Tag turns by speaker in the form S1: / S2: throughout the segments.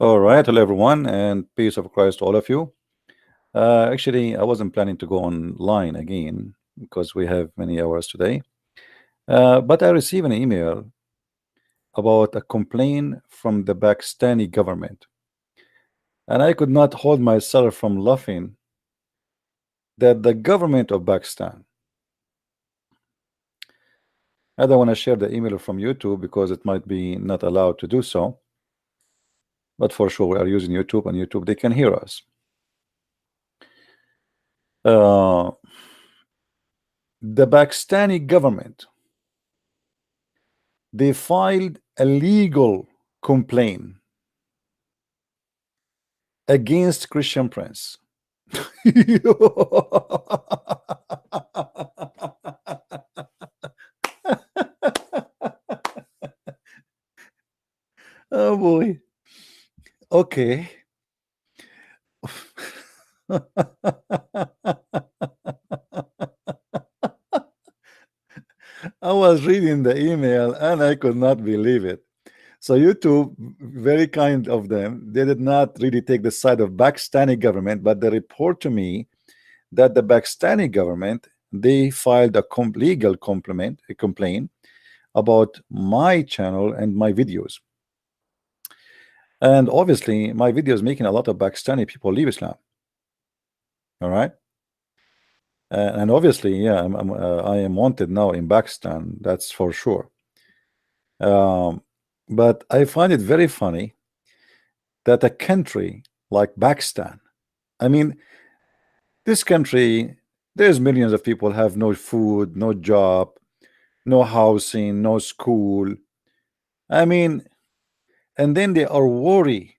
S1: All right, hello everyone, and peace of Christ to all of you. Actually, I wasn't planning to go online again because we have many hours today. But I received an email about a complaint from the Pakistani government, and I could not hold myself from laughing that the government of Pakistan. I don't want to share the email from YouTube because it might be not allowed to do so. But for sure, we are using YouTube, and YouTube they can hear us. Uh, the Pakistani government, they filed a legal complaint against Christian Prince. Oh boy. Okay. I was reading the email and I could not believe it. So YouTube, very kind of them, they did not really take the side of Pakistani government, but they report to me that the Pakistani government, they filed a legal complaint about my channel and my videos. And obviously my videos making a lot of Pakistani people leave Islam. All right. And obviously, yeah, I am wanted now in Pakistan, that's for sure. But I find it very funny that a country like Pakistan, I mean, this country, there's millions of people have no food, no job, no housing, no school. I mean, and then they are worried.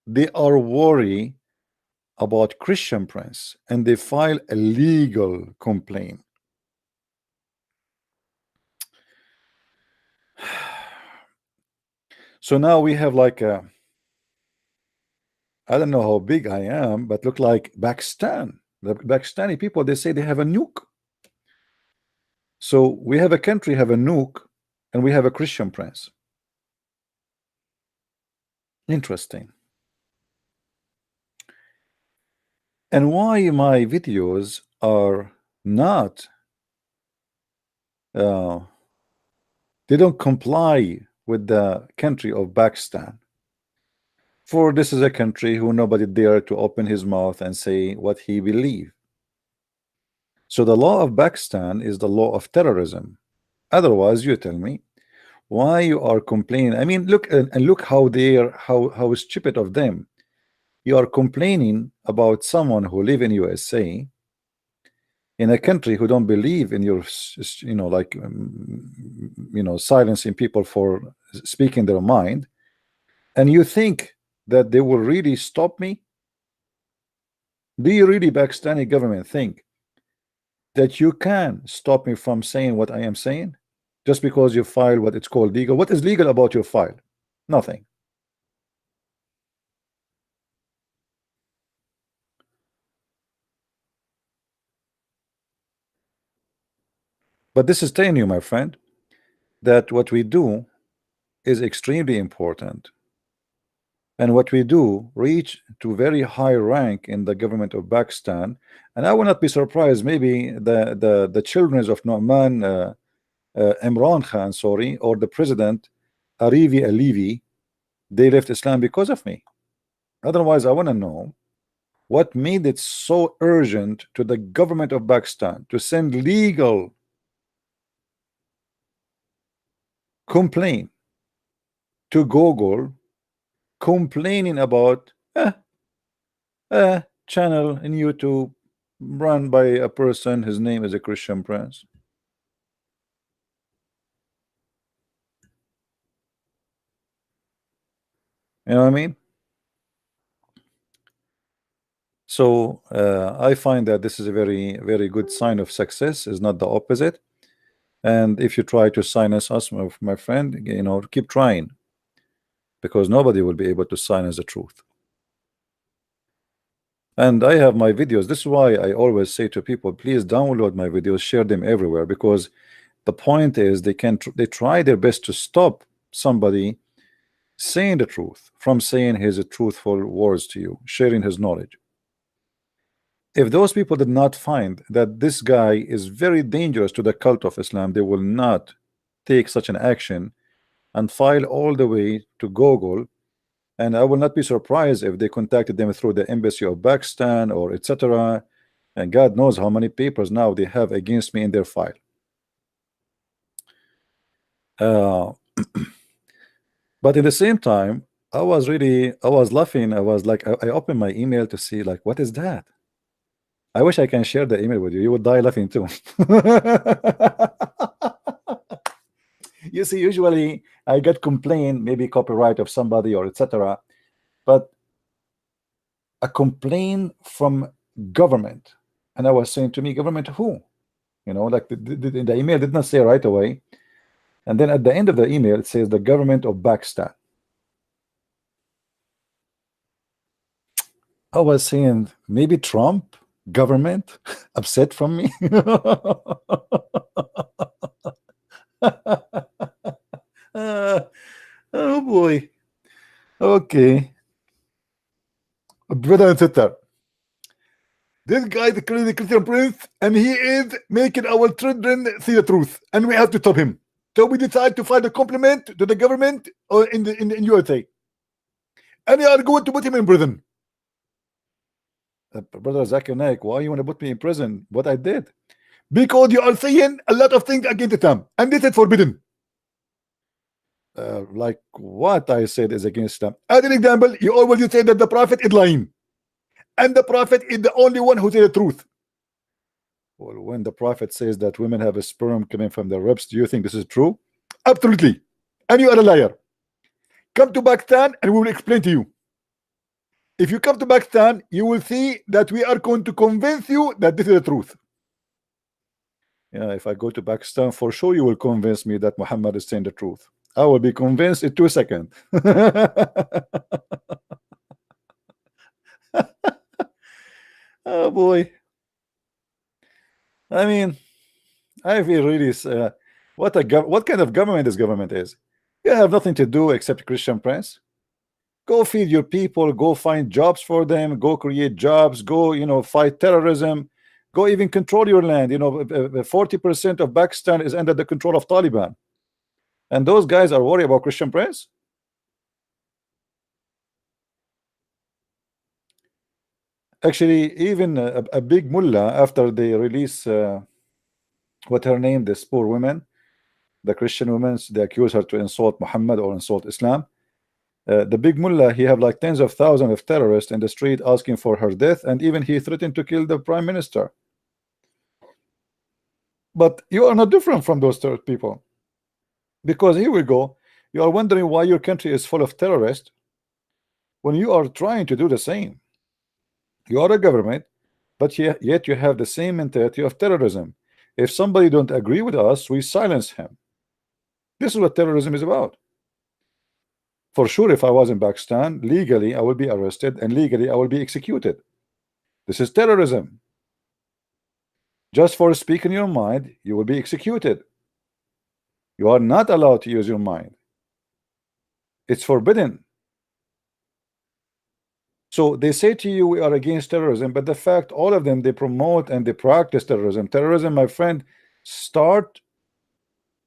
S1: They are worried about Christian Prince, and they file a legal complaint. So now we have like a, I don't know how big I am, but look like Pakistan. The Pakistani people, they say they have a nuke. So we have a country have a nuke, and we have a Christian Prince. Interesting. And why my videos are not they don't comply with the country of Pakistan. For this is a country who nobody dare to open his mouth and say what he believe. So the law of Pakistan is the law of terrorism. Otherwise, you tell me why you are complaining. I mean, look and look how they're how stupid of them. You are complaining about someone who live in USA, in a country who don't believe in your, like, silencing people for speaking their mind, and you think that they will really stop me? Do you really, Pakistani government, think that you can stop me from saying what I am saying just because you file what it's called legal? What is legal about your file? Nothing. But this is telling you, my friend, that what we do is extremely important, and what we do reach to very high rank in the government of Pakistan. And I will not be surprised, maybe the children of Nu'man, Imran Khan, sorry, or the president Arivi Alivi, they left Islam because of me. Otherwise, I want to know what made it so urgent to the government of Pakistan to send legal complaint to Google, complaining about a channel in YouTube run by a person, his name is a Christian Prince. You know what I mean? So I find that this is a very, very good sign of success, is not the opposite. And if you try to silence us, my friend, keep trying, because nobody will be able to silence the truth. And I have my videos. This is why I always say to people, please download my videos, share them everywhere, because the point is they try their best to stop somebody saying the truth, from saying his truthful words to you, sharing his knowledge. If those people did not find that this guy is very dangerous to the cult of Islam, they will not take such an action and file all the way to Google. And I will not be surprised if they contacted them through the embassy of Pakistan or etc. And God knows how many papers now they have against me in their file. But at the same time, I was laughing. I was like, I opened my email to see like, what is that? I wish I can share the email with you. You would die laughing too. You see, usually I get complaint, maybe copyright of somebody or etc. But a complaint from government, and I was saying to me, government who? You know, like the email did not say right away, and then at the end of the email it says the government of Pakistan. I was saying maybe Trump government upset from me. Oh boy. Okay, brother and sister, this guy the crazy Christian prince, and he is making our children see the truth, and we have to stop him. So we decide to file a compliment to the government in USA, and we are going to put him in prison. Brother Zakir Naik, why you want to put me in prison? What I did? Because you are saying a lot of things against Islam, and this is forbidden. Like what I said is against Islam. As an example, you always say that the prophet is lying, and the prophet is the only one who says the truth. Well, when the prophet says that women have a sperm coming from their ribs, do you think this is true? Absolutely. And you are a liar. Come to Pakistan and we will explain to you. If you come to Pakistan, you will see that we are going to convince you that this is the truth. Yeah, if I go to Pakistan, for sure you will convince me that Muhammad is saying the truth. I will be convinced in 2 seconds. Oh boy. I mean, I feel really what kind of government this government is. You have nothing to do except Christian Prince. Go feed your people, go find jobs for them, go create jobs, go, you know, fight terrorism, go even control your land. You know, 40% of Pakistan is under the control of Taliban. And those guys are worried about Christian Prince? Actually, even a big mullah, after they release what her name, this poor woman, the Christian women, they accuse her to insult Muhammad or insult Islam. The big mullah, he have like tens of thousands of terrorists in the street asking for her death, and even he threatened to kill the prime minister. But you are not different from those people, because here we go, you are wondering why your country is full of terrorists when you are trying to do the same. You are a government, but yet you have the same mentality of terrorism. If somebody don't agree with us, we silence him. This is what terrorism is about. For sure, if I was in Pakistan, legally I will be arrested and legally I will be executed. This is terrorism. Just for speaking your mind, you will be executed. You are not allowed to use your mind. It's forbidden. So they say to you, we are against terrorism, but the fact all of them, they promote and they practice terrorism. Terrorism, my friend, start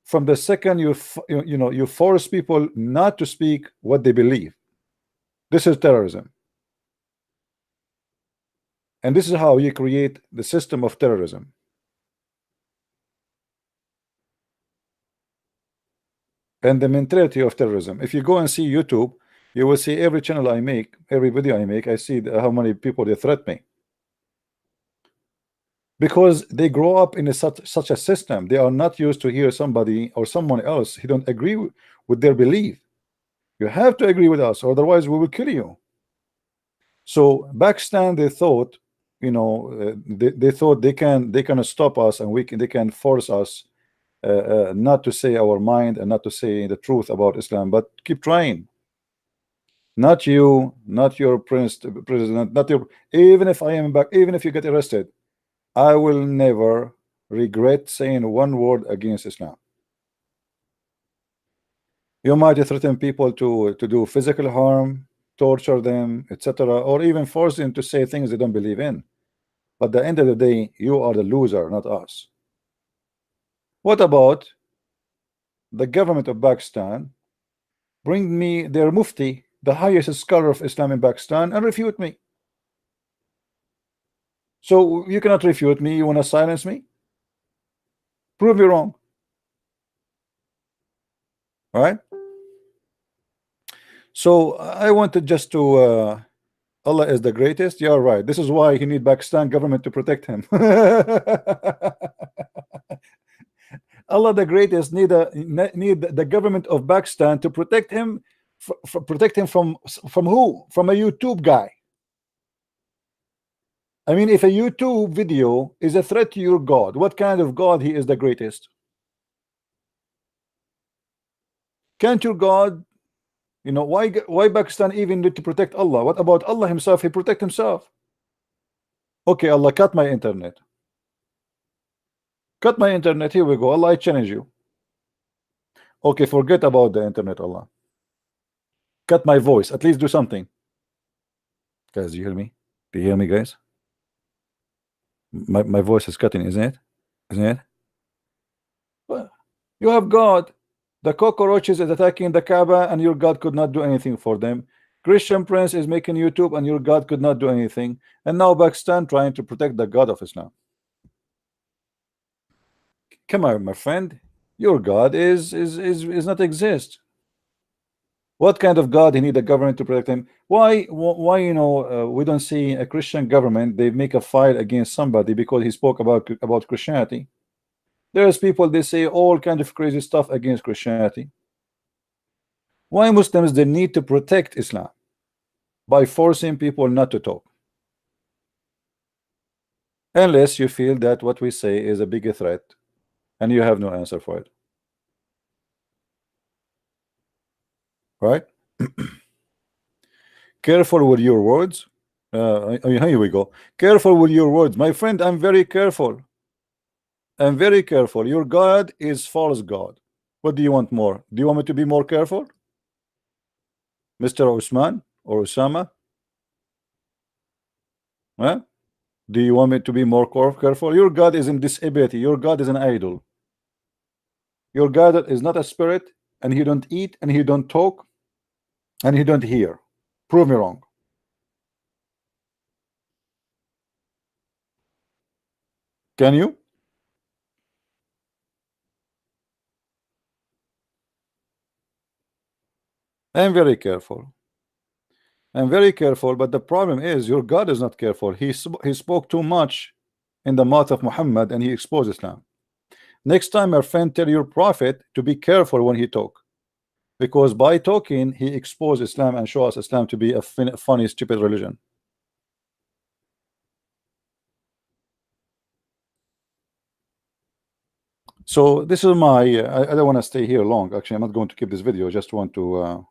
S1: from the second you force people not to speak what they believe. This is terrorism. And this is how you create the system of terrorism. And the mentality of terrorism. If you go and see YouTube, you will see every channel I make, every video I make, I see how many people they threat me. Because they grow up in such a system. They are not used to hear somebody or someone else who don't agree with their belief. You have to agree with us, otherwise we will kill you. So Pakistan, they thought, you know, they thought they can stop us, and they can force us not to say our mind and not to say the truth about Islam. But keep trying. Not you, not your president, not your. Even if I am back, even if you get arrested, I will never regret saying one word against Islam. You might threaten people to do physical harm, torture them, etc., or even force them to say things they don't believe in. But at the end of the day, you are the loser, not us. What about the government of Pakistan? Bring me their mufti, the highest scholar of Islam in Pakistan, and refute me. So you cannot refute me. You want to silence me? Prove me wrong. All right. So I wanted just to Allah is the greatest. You're right. This is why he need Pakistan government to protect him. Allah the greatest need the government of Pakistan to protect him, from who? From a YouTube guy. I mean, if a YouTube video is a threat to your God, what kind of God he is the greatest? Can't your God, why Pakistan even need to protect Allah? What about Allah himself? He protect himself. Okay, Allah, cut my internet. Cut my internet. Here we go. Allah, I challenge you. Okay, forget about the internet, Allah. Cut my voice. At least do something. Guys, do you hear me? Do you hear me, guys? My voice is cutting, isn't it? Isn't it? Well, you have God. The cockroaches is attacking the Kaaba, and your God could not do anything for them. Christian Prince is making YouTube, and your God could not do anything. And now Pakistan trying to protect the God of Islam. Come on, my friend. Your God is not exist. What kind of God he need the government to protect him? Why we don't see a Christian government they make a fight against somebody because he spoke about Christianity? There's people they say all kind of crazy stuff against Christianity. Why Muslims they need to protect Islam by forcing people not to talk? Unless you feel that what we say is a big threat and you have no answer for it. Right? Careful with your words. Here we go. Careful with your words, my friend. I'm very careful. I'm very careful. Your God is false God. What do you want more? Do you want me to be more careful, Mr. Usman or Osama? Huh? Do you want me to be more careful? Your God is in disability. Your God is an idol. Your God is not a spirit, and he don't eat, and he don't talk, and he don't hear. Prove me wrong. Can you? I'm very careful. I'm very careful, but the problem is your God is not careful. He spoke too much in the mouth of Muhammad, and he exposed Islam. Next time, my friend, tell your prophet to be careful when he talk, because by talking he exposed Islam and show us Islam to be a funny, stupid religion. So this is my I don't want to stay here long. Actually, I'm not going to keep this video. I just want to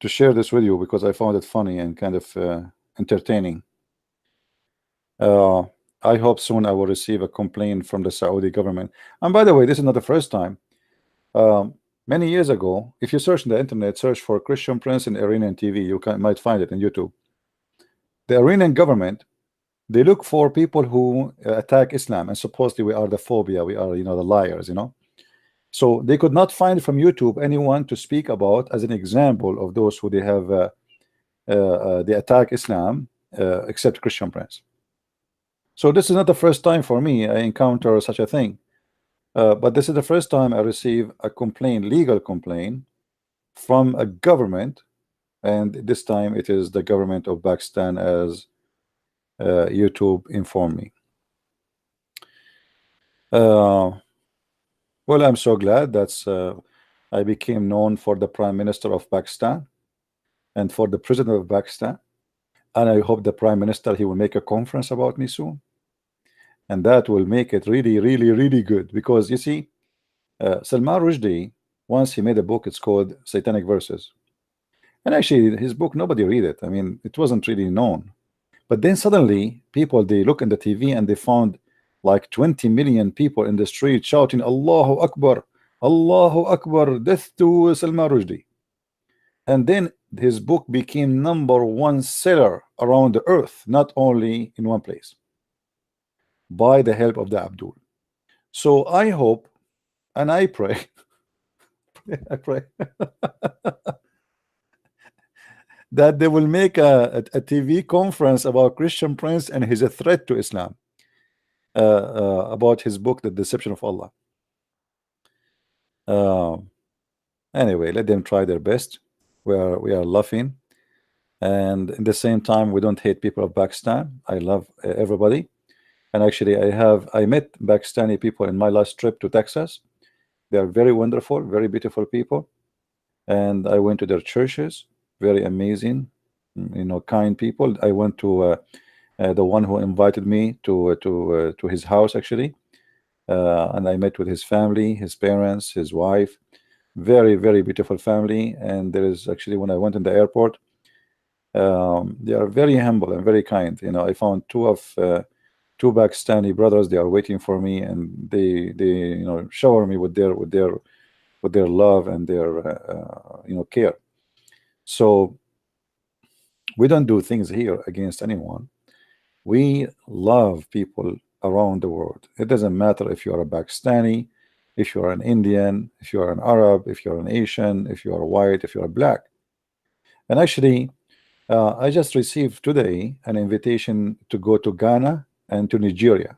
S1: share this with you because I found it funny and kind of entertaining. I hope soon I will receive a complaint from the Saudi government. And by the way, this is not the first time. Many years ago, if you search in the internet, search for Christian Prince in Iranian TV, you might find it in YouTube. The Iranian government, they look for people who attack Islam, and supposedly we are the phobia, we are the liars, So they could not find from YouTube anyone to speak about as an example of those who they have they attack Islam, except Christian Prince. So this is not the first time for me I encounter such a thing, but this is the first time I receive a complaint, legal complaint, from a government, and this time it is the government of Pakistan, as YouTube informed me. Well, I'm so glad that's I became known for the Prime Minister of Pakistan and for the President of Pakistan, and I hope the Prime Minister he will make a conference about me soon, and that will make it really, really, really good. Because you see, Salman Rushdie, once he made a book, it's called Satanic Verses, and actually his book nobody read it. I mean, it wasn't really known, but then suddenly people they look in the TV and they found like 20 million people in the street shouting Allahu Akbar, Allahu Akbar, death to Salman Rushdie. And then his book became #1 seller around the earth, not only in one place, by the help of the Abdul. So I hope and I pray, I pray that they will make a TV conference about Christian Prince and his threat to Islam, about his book, The Deception of Allah. Anyway, let them try their best. We are laughing, and in the same time, we don't hate people of Pakistan. I love everybody, and actually, I met Pakistani people in my last trip to Texas. They are very wonderful, very beautiful people, and I went to their churches. Very amazing, kind people. I went to the one who invited me to his house actually, and I met with his family, his parents, his wife. Very, very beautiful family. And there is actually, when I went in the airport, they are very humble and very kind. I found two Pakistani brothers. They are waiting for me, and they shower me with their love and their care. So we don't do things here against anyone. We love people around the world. It doesn't matter if you are a Pakistani, if you are an Indian, if you are an Arab, if you are an Asian, if you are white, if you are black. And actually, I just received today an invitation to go to Ghana and to Nigeria.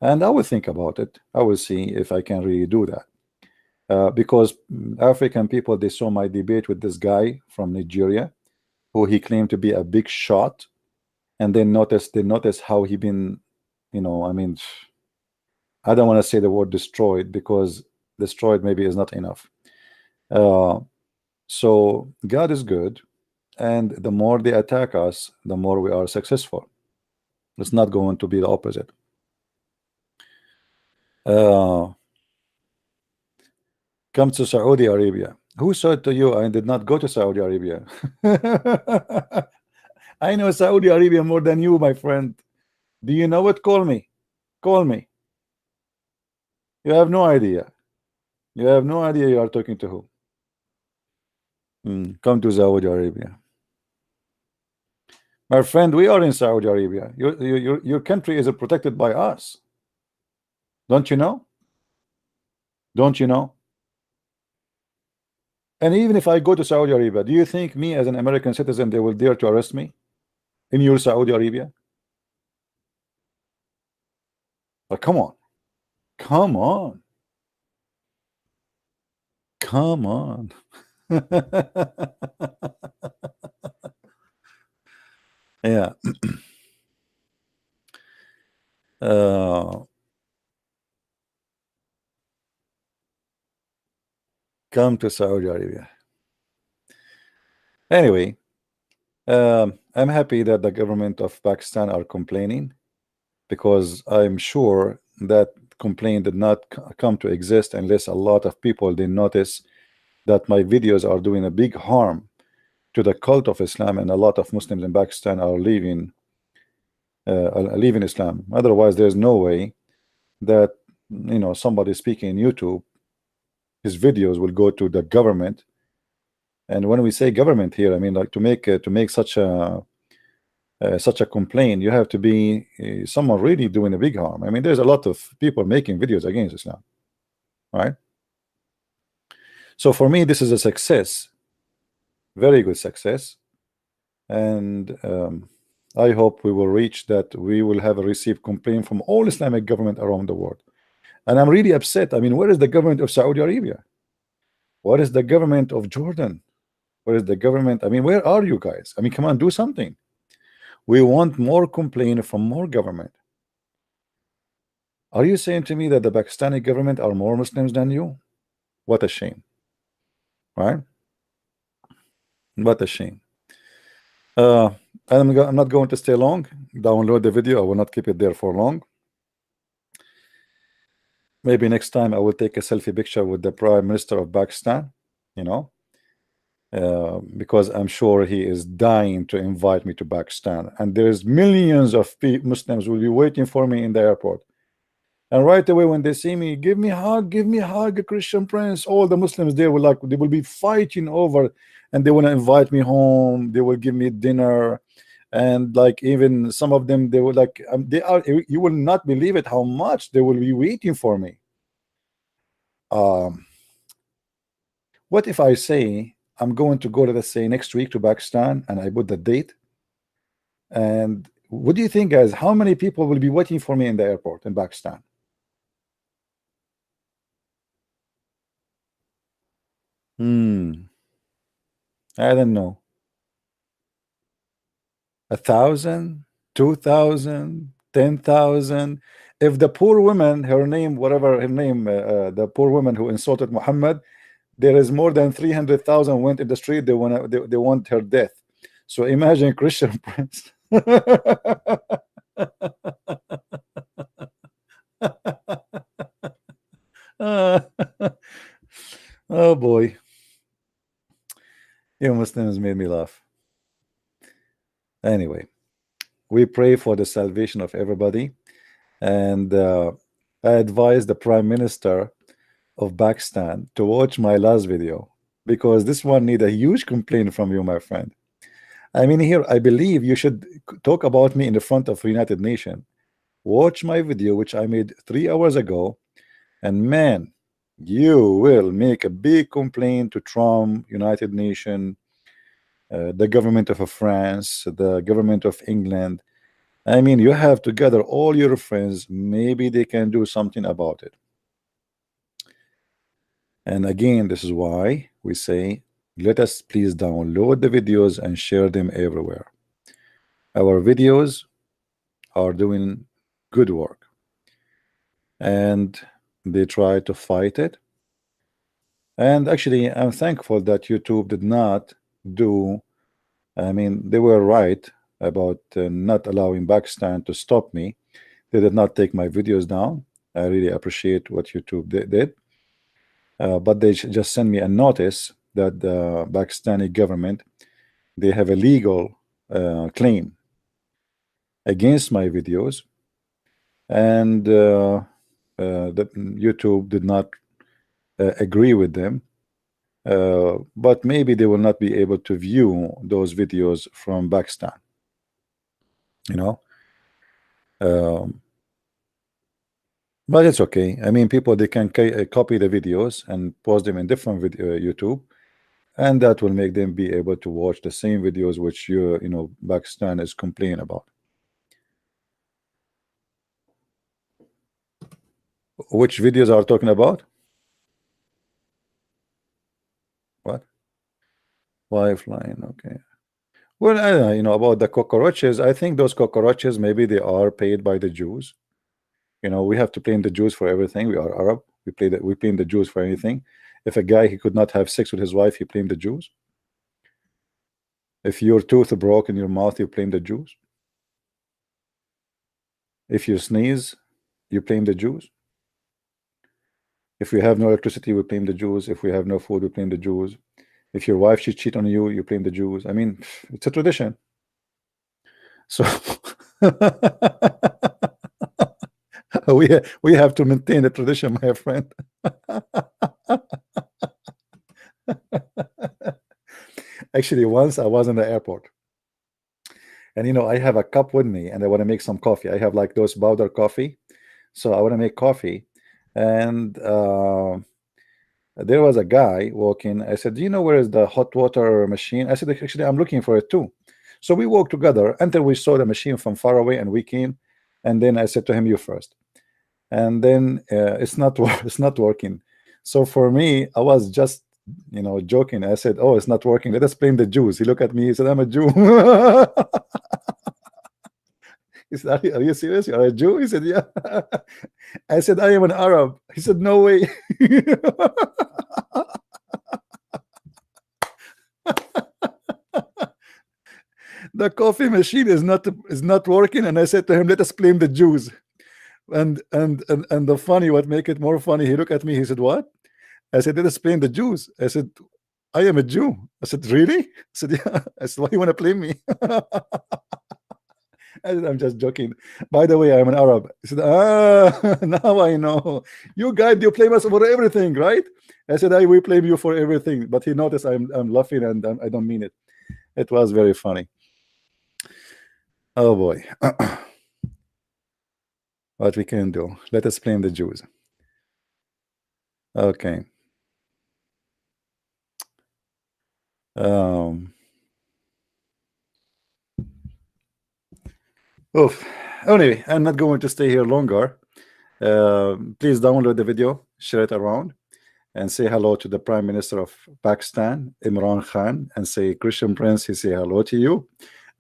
S1: And I will think about it. I will see if I can really do that. Because African people, they saw my debate with this guy from Nigeria, who he claimed to be a big shot. And they noticed how he been, I mean, I don't want to say the word destroyed, because destroyed maybe is not enough. So God is good, and the more they attack us, the more we are successful. It's not going to be the opposite. Come to Saudi Arabia. Who said to you I did not go to Saudi Arabia? I know Saudi Arabia more than you, my friend. Do you know it? Call me. Call me. You have no idea. You have no idea you are talking to who. Come to Saudi Arabia. My friend, we are in Saudi Arabia. Your country is protected by us. Don't you know? Don't you know? And even if I go to Saudi Arabia, do you think me as an American citizen, they will dare to arrest me in your Saudi Arabia? But come on. Come on. Come on. Yeah. Come to Saudi Arabia. Anyway, I'm happy that the government of Pakistan are complaining, because I'm sure that complaint did not come to exist unless a lot of people did notice that my videos are doing a big harm to the cult of Islam, and a lot of Muslims in Pakistan are leaving Islam. Otherwise, there's no way that somebody speaking in YouTube, his videos will go to the government. And when we say government here, I mean, like, to make such a complaint, you have to be someone really doing a big harm. I mean, there's a lot of people making videos against Islam, right? So for me, this is a success, very good success, and I hope we will reach that. We will have a received complaint from all Islamic government around the world. And I'm really upset. I mean, where is the government of Saudi Arabia? What is the government of Jordan? Where is the government? I mean, where are you guys? I mean, come on, do something. We want more complaint from more government. Are you saying to me that the Pakistani government are more Muslims than you? What a shame, right? What a shame. I'm not going to stay long. Download the video. I will not keep it there for long. Maybe next time I will take a selfie picture with the Prime Minister of Pakistan, because I'm sure he is dying to invite me to Pakistan, and there's millions of Muslims will be waiting for me in the airport. And right away when they see me, give me a hug, a Christian Prince. All the Muslims there will like they will be fighting over, and they want to invite me home. They will give me dinner, and like even some of them they will like they are. You will not believe it how much they will be waiting for me. Um, what if I say I'm going to go, let's say, next week to Pakistan, and I put the date? And what do you think, guys? How many people will be waiting for me in the airport in Pakistan? Hmm. I don't know. 1,000, 2,000, 10,000. If the poor woman, her name, whatever her name, the poor woman who insulted Muhammad, there is more than 300,000 went in the street. They want her death. So imagine Christian Prince. Uh, oh boy, you Muslims made me laugh. Anyway, we pray for the salvation of everybody, and I advise the Prime Minister of Pakistan to watch my last video, because this one need a huge complaint from you, my friend. I mean, here I believe you should talk about me in the front of United Nations. Watch my video, which I made 3 hours ago, and man, you will make a big complaint to Trump, United Nations, the government of France, the government of England. I mean, you have to gather all your friends. Maybe they can do something about it. And again, this is why we say, let us please download the videos and share them everywhere. Our videos are doing good work, and they try to fight it. And actually, I'm thankful that YouTube did not do, I mean, they were right about not allowing Pakistan to stop me. They did not take my videos down. I really appreciate what YouTube did. But they just sent me a notice that the Pakistani government, they have a legal claim against my videos, and that YouTube did not agree with them. But maybe they will not be able to view those videos from Pakistan, you know. Um, but it's okay. I mean, people, they can copy the videos and post them in different video YouTube, and that will make them be able to watch the same videos which you know Pakistan is complaining about. Which videos are talking about? What? Lifeline, okay. Well, I don't know, about the cockroaches. I think those cockroaches, maybe they are paid by the Jews. We have to blame the Jews for everything. We are Arab. We blame the Jews for anything. If a guy, he could not have sex with his wife, he blamed the Jews. If your tooth broke in your mouth, you blame the Jews. If you sneeze, you blame the Jews. If we have no electricity, we blame the Jews. If we have no food, we blame the Jews. If your wife, she cheat on you, you blame the Jews. I mean, it's a tradition. So we have to maintain the tradition, my friend. Actually, once I was in the airport, and I have a cup with me, and I want to make some coffee. I have like those powder coffee, so I want to make coffee, and there was a guy walking. I said, "Do you know where is the hot water machine?" I said, "Actually, I'm looking for it too." So we walked together until we saw the machine from far away, and we came. And then I said to him, "You first." And then it's not it's not working. So for me, I was just joking. I said, "Oh, it's not working. Let us blame the Jews." He looked at me. He said, "I'm a Jew." He said, are you serious? You're a Jew? He said, "Yeah." I said, "I am an Arab." He said, "No way." The coffee machine is not working, and I said to him, "Let us blame the Jews." And the funny, what make it more funny, he looked at me. He said, "What?" I said, "Let us blame the Jews." I said, I am a Jew. I said, really? I said, yeah. I said, why you want to play me? I said, I'm just joking. By the way, I'm an Arab. He said, ah, now I know. You guys, you blame us for everything, right? I said, I will blame you for everything. But he noticed I'm laughing and I don't mean it. It was very funny. Oh boy. What we can do? Let us blame the Jews. Okay. Um. Oof. Anyway, I'm not going to stay here longer. Please download the video, share it around, and say hello to the Prime Minister of Pakistan, Imran Khan, and say, Christian Prince, he say hello to you.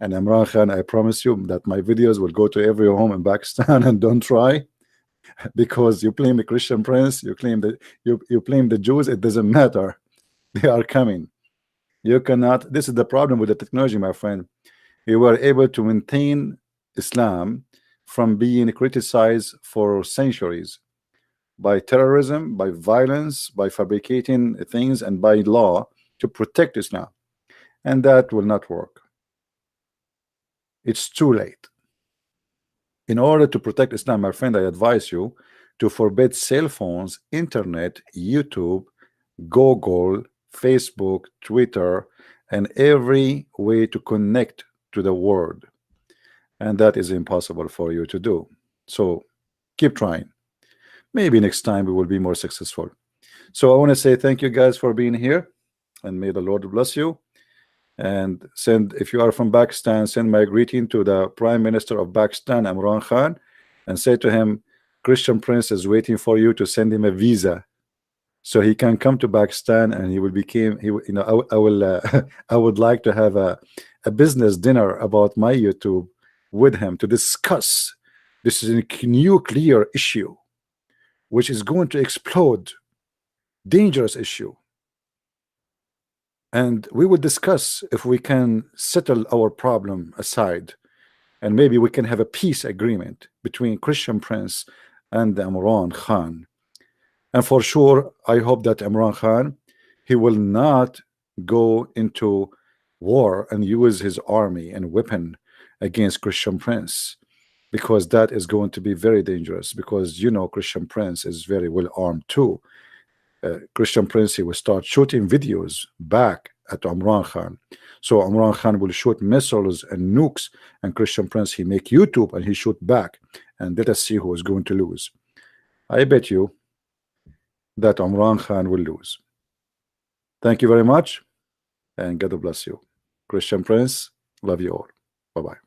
S1: And Imran Khan, I promise you that my videos will go to every home in Pakistan, and don't try, because you claim the Christian Prince, you claim that you claim the Jews, it doesn't matter. They are coming. You cannot. This is the problem with the technology, my friend. You were able to maintain Islam from being criticized for centuries by terrorism, by violence, by fabricating things, and by law to protect Islam. And that will not work. It's too late. In order to protect Islam, my friend, I advise you to forbid cell phones, internet, YouTube, Google, Facebook, Twitter, and every way to connect to the world. And that is impossible for you to do. So keep trying. Maybe next time we will be more successful. So I want to say thank you guys for being here, and may the Lord bless you. And send, if you are from Pakistan, send my greeting to the Prime Minister of Pakistan, Imran Khan, and say to him, Christian Prince is waiting for you to send him a visa so he can come to Pakistan, and he will become, he, you know, I will I would like to have a business dinner about my YouTube with him to discuss. This is a nuclear issue which is going to explode, dangerous issue, and we will discuss if we can settle our problem aside, and maybe we can have a peace agreement between Christian Prince and Imran Khan. And for sure, I hope that Imran Khan, he will not go into war and use his army and weapon against Christian Prince, because that is going to be very dangerous, because you know Christian Prince is very well armed too. Christian Prince, he will start shooting videos back at Imran Khan. So Imran Khan will shoot missiles and nukes, and Christian Prince, he make YouTube and he shoot back, and let us see who is going to lose. I bet you that Imran Khan will lose. Thank you very much, and God bless you. Christian Prince, love you all. Bye-bye.